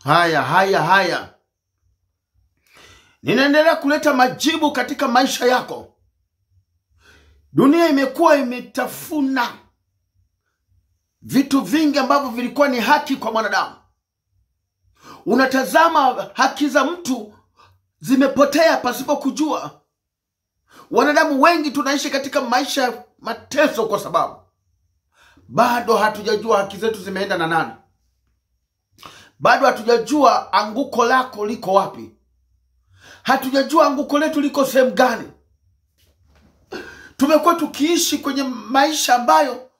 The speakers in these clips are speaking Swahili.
Haya. Ninaendelea kuleta majibu katika maisha yako. Dunia imekuwa imetafuna vitu vingi ambavyo vilikuwa ni haki kwa mwanadamu. Unatazama haki za mtu zimepotea pasipo kujua. Wanadamu wengi tunaishi katika maisha ya mateso kwa sababu bado hatujajua haki zetu zimeenda na nani. Bado hatujajua anguko lako liko wapi. Hatujajua anguko letu liko sehemu gani. Tumekuwa tukiishi kwenye maisha ambayo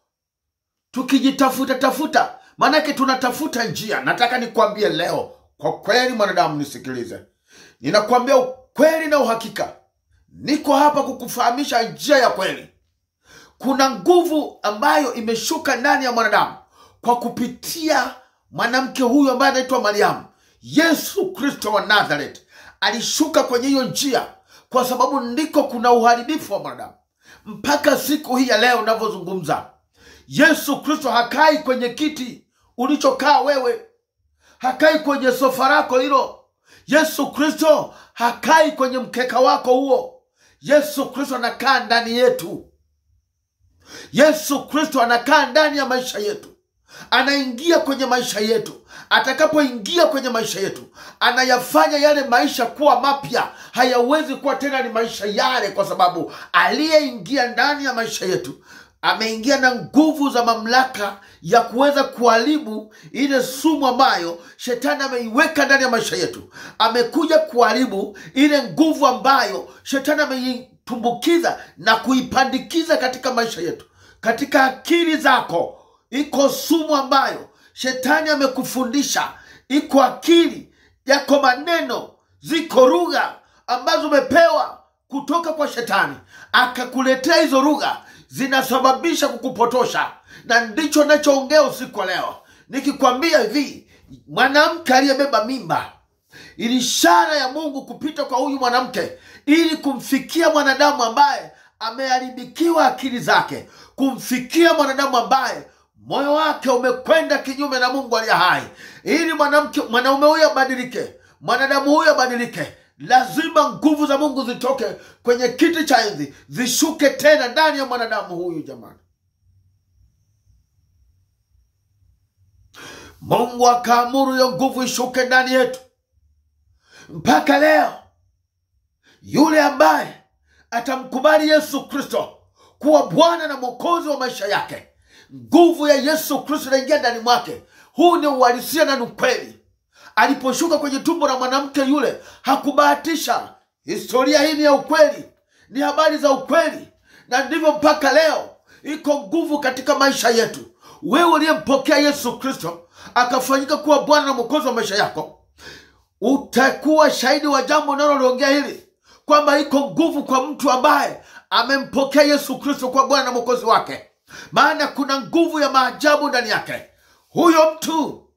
tukijitafuta. Maanake tunatafuta njia. Nataka nikwambie leo, kwa kweli mwanadamu nisikilize. Ninakwambia ukweli na uhakika. Niko hapa kukufahamisha njia ya kweli. Kuna nguvu ambayo imeshuka ndani ya mwanadamu kwa kupitia mwanamke huyu ambaye anaitwa Mariamu. Yesu Kristo wa Nazareth alishuka kwenye hiyo njia kwa sababu ndiko kuna uharibifu wa mwanadamu. Mpaka siku hii ya leo ninavyozungumza, Yesu Kristo hakai kwenye kiti ulichokaa wewe. Hakai kwenye sofa lako hilo. Yesu Kristo hakai kwenye mkeka wako huo. Yesu Kristo anakaa ndani yetu. Yesu Kristo anakaa ndani ya maisha yetu. Anaingia kwenye maisha yetu. Atakapoingia kwenye maisha yetu, anayafanya yale maisha kuwa mapya. Hayawezi kuwa tena ni maisha yale, kwa sababu aliyeingia ndani ya maisha yetu ameingia na nguvu za mamlaka ya kuweza kuharibu ile sumu ambayo shetani ameiweka ndani ya maisha yetu. Amekuja kuharibu ile nguvu ambayo shetani ameitumbukiza na kuipandikiza katika maisha yetu. Katika akili zako iko sumu ambayo shetani amekufundisha. Iko akili yako, maneno, ziko lugha ambazo umepewa kutoka kwa shetani. Akakuletea hizo lugha, zinasababisha kukupotosha. Na ndicho nachoongea usiku wa leo, nikikwambia hivi, mwanamke aliyebeba mimba, ili ishara ya Mungu kupita kwa huyu mwanamke ili kumfikia mwanadamu ambaye ameharibikiwa akili zake, kumfikia mwanadamu ambaye moyo wake umekwenda kinyume na Mungu aliye hai. Ili mwanaume huyo abadilike, mwanadamu huyo abadilike, lazima nguvu za Mungu zitoke kwenye kiti cha enzi, zishuke tena ndani ya mwanadamu huyu. Jamani, Mungu akaamuru hiyo nguvu ishuke ndani yetu. Mpaka leo yule ambaye atamkubali Yesu Kristo kuwa Bwana na Mwokozi wa maisha yake, nguvu ya Yesu Kristo inaingia ndani mwake. Huu ni uhalisia na ukweli. Aliposhuka kwenye tumbo la mwanamke yule, hakubahatisha. Historia hii ni ya ukweli, ni habari za ukweli. Na ndivyo mpaka leo iko nguvu katika maisha yetu. Wewe uliyempokea Yesu Kristo akafanyika kuwa Bwana na Mwokozi wa maisha yako, utakuwa shahidi wa jambo ninaloongea hili, kwamba iko nguvu kwa mtu ambaye amempokea Yesu Kristo kwa Bwana na Mwokozi wake. Maana kuna nguvu ya maajabu ndani yake. Huyo mtu,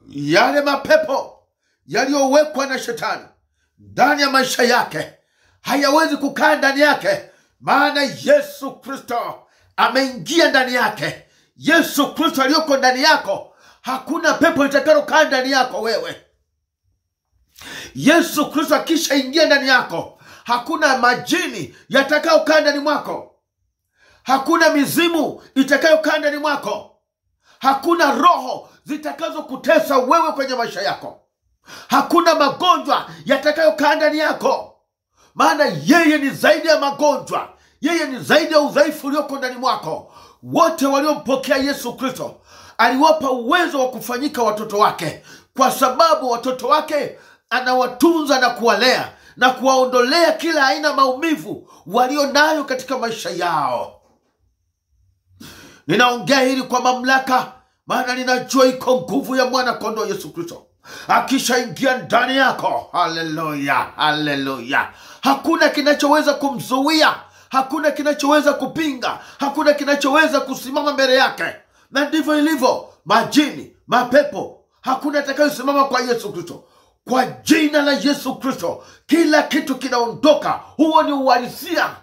yale mapepo yaliyowekwa na shetani ndani ya maisha yake hayawezi kukaa ndani yake, maana Yesu Kristo ameingia ndani yake. Yesu Kristo aliyoko ndani yako, hakuna pepo litakalokaa ndani yako wewe. Yesu Kristo akishaingia ndani yako, hakuna majini yatakayokaa ndani mwako. Hakuna mizimu itakayokaa ndani mwako. Hakuna roho zitakazo kutesa wewe kwenye maisha yako. Hakuna magonjwa yatakayokaa ndani yako. Maana yeye ni zaidi ya magonjwa. Yeye ni zaidi ya udhaifu ulioko ndani mwako. Wote waliompokea Yesu Kristo aliwapa uwezo wa kufanyika watoto wake, kwa sababu watoto wake anawatunza na kuwalea na kuwaondolea kila aina maumivu walio nayo katika maisha yao. Ninaongea hili kwa mamlaka, maana ninajua iko nguvu ya mwana kondoo Yesu Kristo. Akishaingia ndani yako, haleluya, haleluya, hakuna kinachoweza kumzuia. Hakuna kinachoweza kupinga. Hakuna kinachoweza kusimama mbele yake. Na ndivyo ilivyo majini, mapepo. Hakuna atakayesimama kwa Yesu Kristo. Kwa jina la Yesu Kristo, kila kitu kinaondoka. Huo ni uhalisia,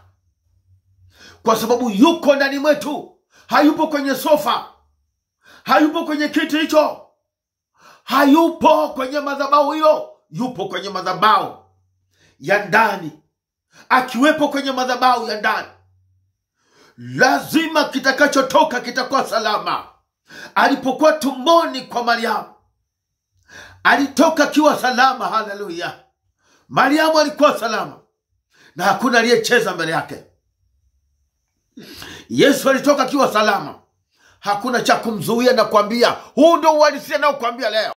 kwa sababu yuko ndani mwetu. Hayupo kwenye sofa, hayupo kwenye kiti hicho, hayupo kwenye madhabahu hiyo, yupo kwenye madhabahu ya ndani. Akiwepo kwenye madhabahu ya ndani, lazima kitakachotoka kitakuwa salama. Alipokuwa tumboni kwa Mariamu, alitoka akiwa salama. Haleluya! Mariamu alikuwa salama na hakuna aliyecheza mbele yake. Yesu alitoka akiwa salama, hakuna cha kumzuia. Na kuambia, huu ndio uhalisia nao kuambia leo.